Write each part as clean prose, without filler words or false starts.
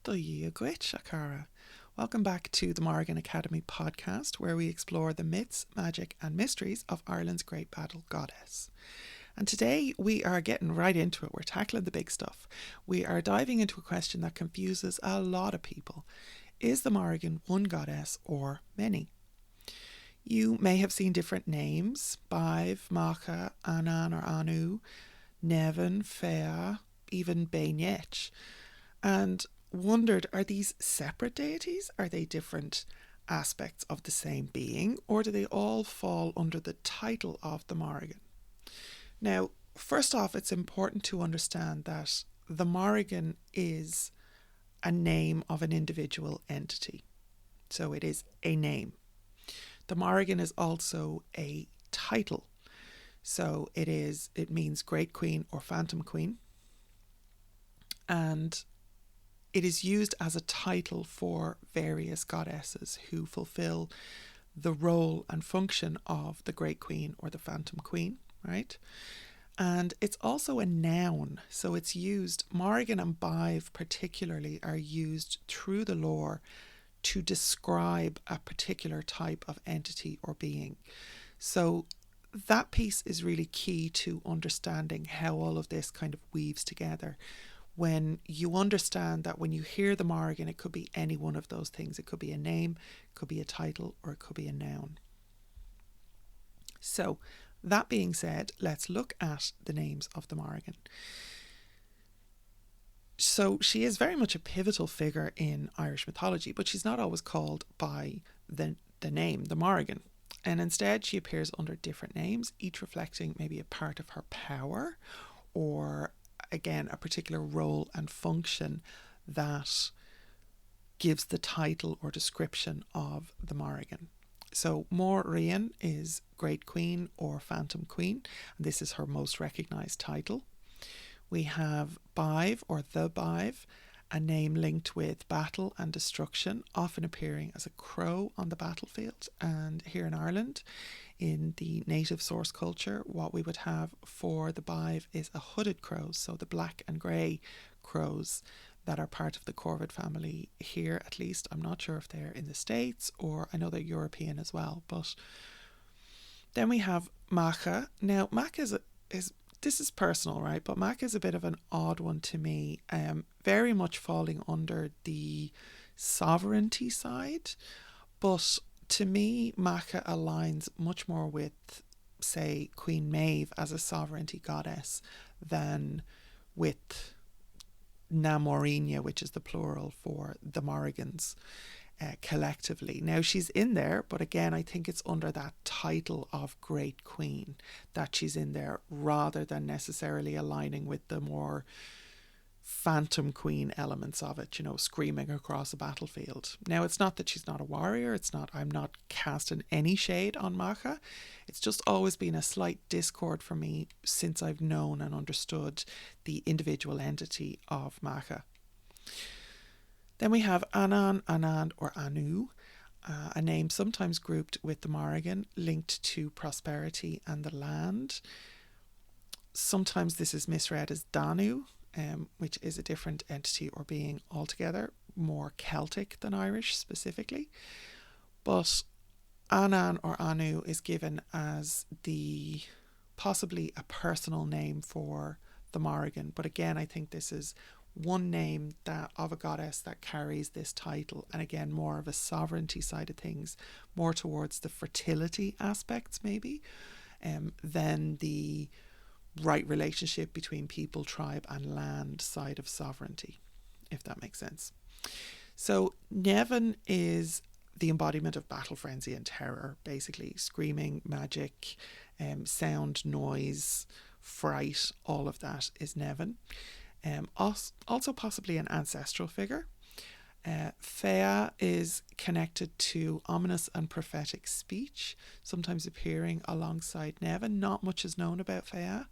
Akara. Welcome back to the Morrigan Academy podcast, where we explore the myths, magic, and mysteries of Ireland's great battle goddess. And today we are getting right into it. We're tackling the big stuff. We are diving into a question that confuses a lot of people. Is the Morrigan one goddess or many? You may have seen different names: Badb, Macha, Anann or Anu, Nemain, Fea, even Bainech, and wondered, are these separate deities? Are they different aspects of the same being, or do they all fall under the title of the Morrigan? Now, first off, it's important to understand that the Morrigan is a name of an individual entity. So it is a name. The Morrigan is also a title. So it means Great Queen or Phantom Queen. And it is used as a title for various goddesses who fulfill the role and function of the Great Queen or the Phantom Queen, right? And it's also a noun, so it's used, Morrigan and Badb particularly are used through the lore to describe a particular type of entity or being. So that piece is really key to understanding how all of this kind of weaves together. When you understand that when you hear the Morrigan, it could be any one of those things. It could be a name, it could be a title, or it could be a noun. So, that being said, let's look at the names of the Morrigan. So, she is very much a pivotal figure in Irish mythology, but she's not always called by the name, the Morrigan. And instead, she appears under different names, each reflecting maybe a part of her power or, again, a particular role and function that gives the title or description of the Morrigan. So Mórrígan is Great Queen or Phantom Queen, and this is her most recognised title. We have Badb or the Badb, a name linked with battle and destruction, often appearing as a crow on the battlefield. And here in Ireland, in the native source culture, what we would have for the Badb is a hooded crow, so the black and grey crows that are part of the corvid family here, at least. I'm not sure if they're in the States, or I know they're European as well. But then we have Macha. Now, Macha is this is personal, right? But Macha is a bit of an odd one to me, very much falling under the sovereignty side. But to me, Macha aligns much more with, say, Queen Maeve as a sovereignty goddess than with Nemain, which is the plural for the Morrigans collectively. Now, she's in there, but again, I think it's under that title of Great Queen that she's in there, rather than necessarily aligning with the more Phantom Queen elements of it, screaming across a battlefield. Now, it's not that she's not a warrior, I'm not casting any shade on Macha. It's just always been a slight discord for me since I've known and understood the individual entity of Macha. Then we have Anann, Anand or Anu, a name sometimes grouped with the Morrigan, linked to prosperity and the land. Sometimes this is misread as Danu, which is a different entity or being altogether, more Celtic than Irish specifically. But Anann or Anu is given as possibly a personal name for the Morrigan. But again, I think this is one name of a goddess that carries this title, and again, more of a sovereignty side of things, more towards the fertility aspects maybe, than the right relationship between people, tribe and land side of sovereignty, if that makes sense. So Nemain is the embodiment of battle frenzy and terror, basically screaming, magic, sound, noise, fright, all of that is Nemain. Also possibly an ancestral figure. Fea is connected to ominous and prophetic speech, sometimes appearing alongside Nemain. Not much is known about Fea.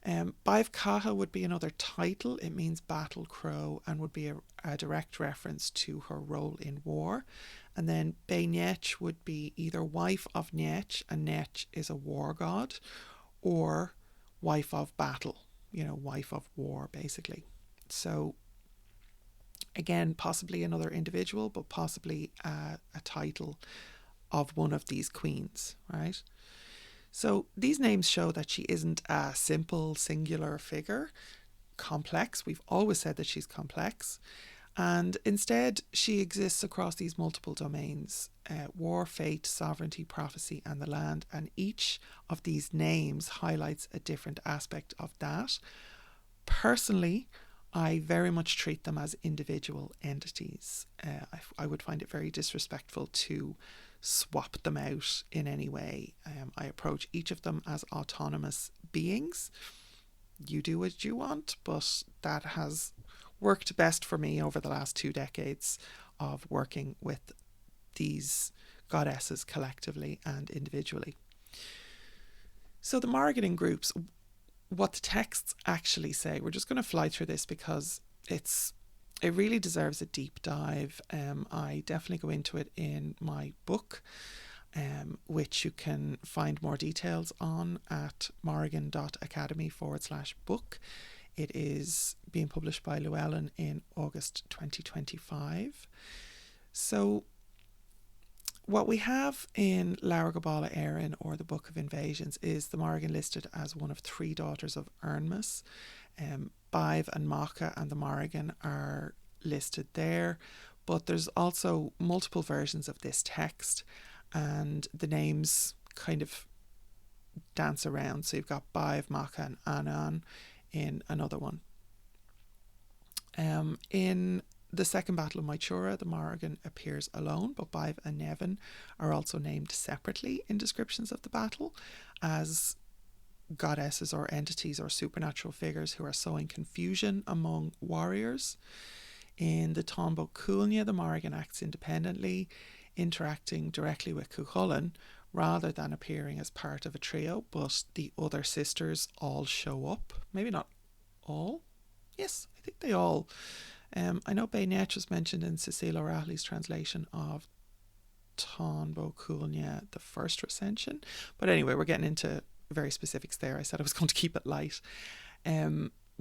Badb Caha would be another title. It means battle crow and would be a direct reference to her role in war. And then Bainech would be either wife of Nech, and Nech is a war god, or wife of battle, wife of war, basically. So Again, possibly another individual, but possibly a title of one of these queens, right? So these names show that she isn't a simple singular figure, complex. We've always said that she's complex. And instead, she exists across these multiple domains: war, fate, sovereignty, prophecy, and the land. And each of these names highlights a different aspect of that. Personally, I very much treat them as individual entities. I would find it very disrespectful to swap them out in any way. I approach each of them as autonomous beings. You do what you want, but that has worked best for me over the last 2 decades of working with these goddesses collectively and individually. So the Morrigan groups, what the texts actually say, we're just going to fly through this because it really deserves a deep dive. I definitely go into it in my book, which you can find more details on at morrigan.academy/book. It is being published by Llewellyn in August 2025. So what we have in Laura Gabala Erin, or the Book of Invasions, is the Morrigan listed as one of 3 daughters of Ernmas. Badb and Macha and the Morrigan are listed there, but there's also multiple versions of this text, and the names kind of dance around. So you've got Badb, Macha and Anann in another one. In the Second Battle of Mythological, the Morrigan appears alone, but Badb and Nemain are also named separately in descriptions of the battle as goddesses or entities or supernatural figures who are sowing confusion among warriors. In the Tombo Cúilne, the Morrigan acts independently, interacting directly with Cuchulainn rather than appearing as part of a trio, but the other sisters all show up. Maybe not all. Yes, I think they all. I know Badb was mentioned in Cecile O'Reilly's translation of Tombo Cúilne, the first recension. But anyway, we're getting into very specifics there. I said I was going to keep it light.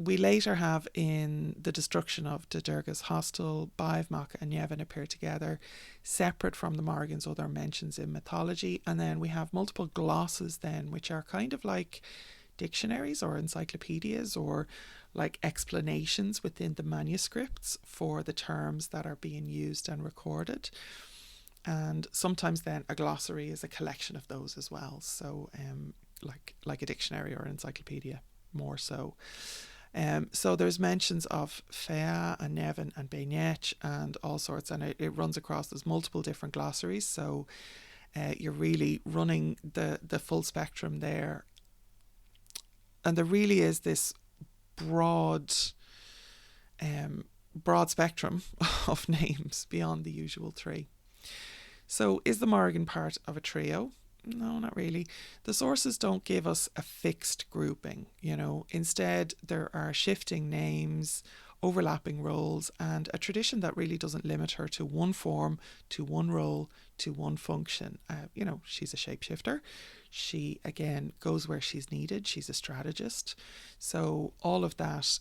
We later have, in the destruction of the Durga's hostel, Badb, Macha and Nemain appear together, separate from the Morrigan's other mentions in mythology. And then we have multiple glosses then, which are kind of like dictionaries or encyclopedias or like explanations within the manuscripts for the terms that are being used and recorded. And sometimes then a glossary is a collection of those as well. So like a dictionary or an encyclopedia, more so. So there's mentions of Fea and Nemain and Badb and all sorts, and it runs across, there's multiple different glossaries, so you're really running the full spectrum there. And there really is this broad spectrum of names beyond the usual 3. So is the Morrigan part of a trio? No, not really. The sources don't give us a fixed grouping, Instead, there are shifting names, overlapping roles, and a tradition that really doesn't limit her to one form, to one role, to one function. She's a shapeshifter. She, again, goes where she's needed. She's a strategist. So all of that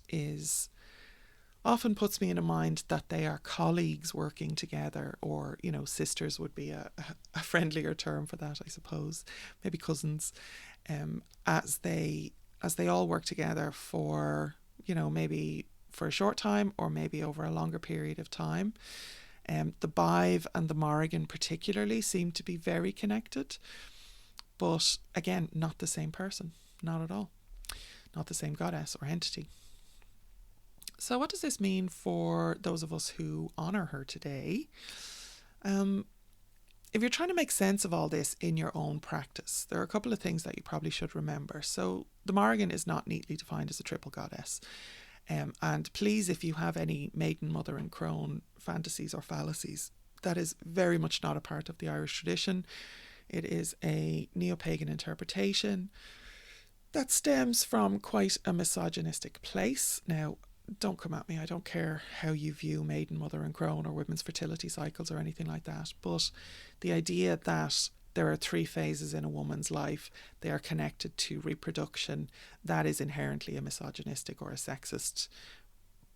often puts me in a mind that they are colleagues working together, or sisters would be a friendlier term for that, I suppose, maybe cousins, as they all work together for maybe for a short time or maybe over a longer period of time. The Badb and the Morrigan particularly seem to be very connected, but again, not the same person, not at all, not the same goddess or entity. So what does this mean for those of us who honour her today? If you're trying to make sense of all this in your own practice, there are a couple of things that you probably should remember. So the Morrigan is not neatly defined as a triple goddess. And please, if you have any maiden, mother and crone fantasies or fallacies, that is very much not a part of the Irish tradition. It is a neo-pagan interpretation that stems from quite a misogynistic place. Now, don't come at me. I don't care how you view maiden, mother and crone or women's fertility cycles or anything like that. But the idea that there are 3 phases in a woman's life, they are connected to reproduction, that is inherently a misogynistic or a sexist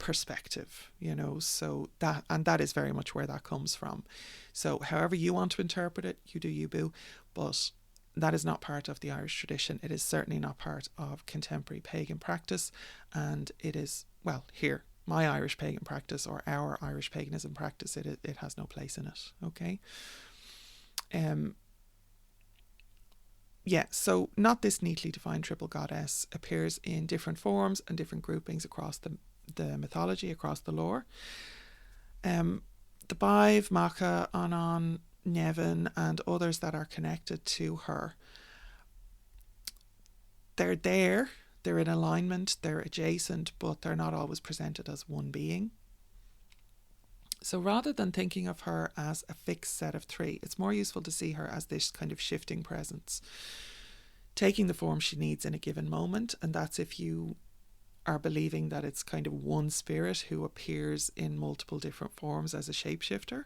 perspective, so that is very much where that comes from. So however you want to interpret it, you do you, boo, but that is not part of the Irish tradition. It is certainly not part of contemporary pagan practice, and it is, well, here, my Irish pagan practice, or our Irish paganism practice, it has no place in it, okay? So not this neatly defined triple goddess appears in different forms and different groupings across the mythology, across the lore. The Badb, Macha, Anann, Nemain, and others that are connected to her, they're there, they're in alignment, they're adjacent, but they're not always presented as one being. So rather than thinking of her as a fixed set of three, it's more useful to see her as this kind of shifting presence, taking the form she needs in a given moment. And that's if you are believing that it's kind of one spirit who appears in multiple different forms as a shapeshifter.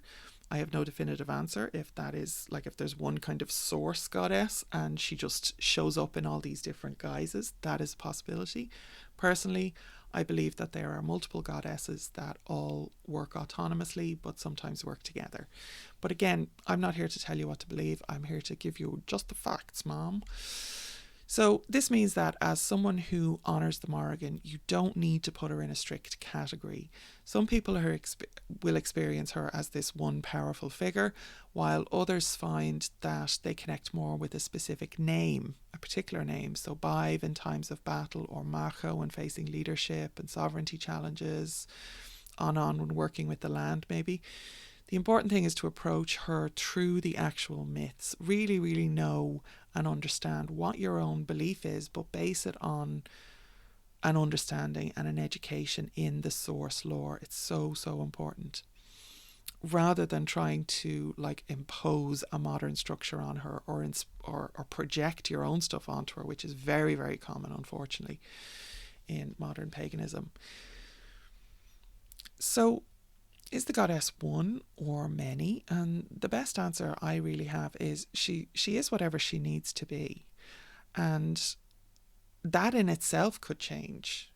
I have no definitive answer if that is, like, if there's one kind of source goddess and she just shows up in all these different guises. That is a possibility. Personally, I believe that there are multiple goddesses that all work autonomously but sometimes work together. But again, I'm not here to tell you what to believe. I'm here to give you just the facts, Mom. So this means that as someone who honours the Morrigan, you don't need to put her in a strict category. Some people will experience her as this one powerful figure, while others find that they connect more with a specific name, a particular name. So Badb in times of battle, or Macha when facing leadership and sovereignty challenges, Anann when working with the land maybe. The important thing is to approach her through the actual myths. Really, really know and understand what your own belief is, but base it on an understanding and an education in the source lore. It's so, so important. Rather than trying to impose a modern structure on her or project your own stuff onto her, which is very, very common, unfortunately, in modern paganism. So, is the goddess one or many? And the best answer I really have is she is whatever she needs to be. And that in itself could change,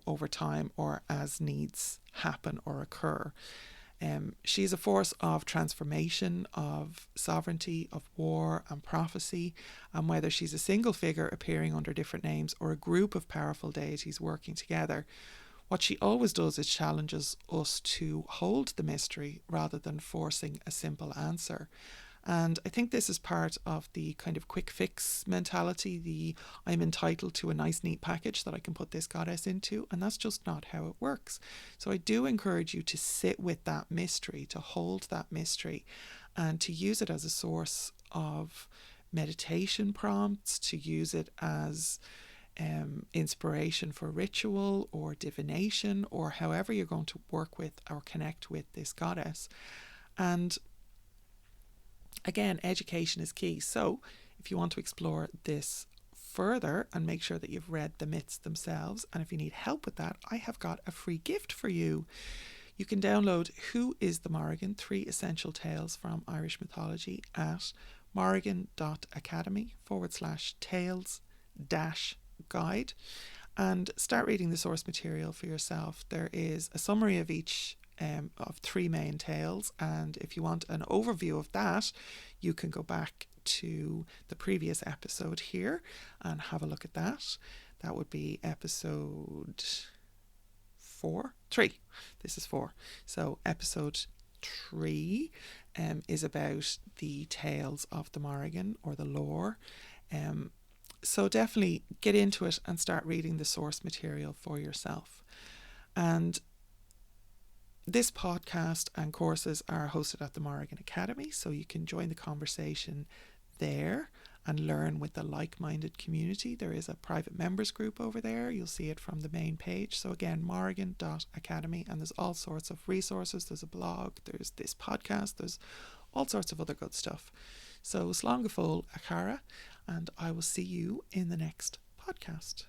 over time or as needs happen or occur. She's a force of transformation, of sovereignty, of war and prophecy, and whether she's a single figure appearing under different names or a group of powerful deities working together, what she always does is challenges us to hold the mystery rather than forcing a simple answer. And I think this is part of the kind of quick fix mentality, the I'm entitled to a nice neat package that I can put this goddess into, and that's just not how it works. So I do encourage you to sit with that mystery, to hold that mystery, and to use it as a source of meditation prompts, to use it as inspiration for ritual or divination, or however you're going to work with or connect with this goddess. And again, education is key. So if you want to explore this further and make sure that you've read the myths themselves, and if you need help with that, I have got a free gift for you. You can download Who is the Morrigan? 3 Essential Tales from Irish Mythology at morrigan.academy/tales-guide, and start reading the source material for yourself. There is a summary of each of 3 main tales, and if you want an overview of that, you can go back to the previous episode here and have a look at that. That would be episode 3. This is 4. So episode 3 is about the tales of the Morrigan, or the lore. So definitely get into it and start reading the source material for yourself. And this podcast and courses are hosted at the Morrigan Academy, so you can join the conversation there and learn with the like-minded community. There is a private members group over there. You'll see it from the main page. So again, morrigan.academy, and there's all sorts of resources. There's a blog, there's this podcast, there's all sorts of other good stuff. So slán go fóill a cara, and I will see you in the next podcast.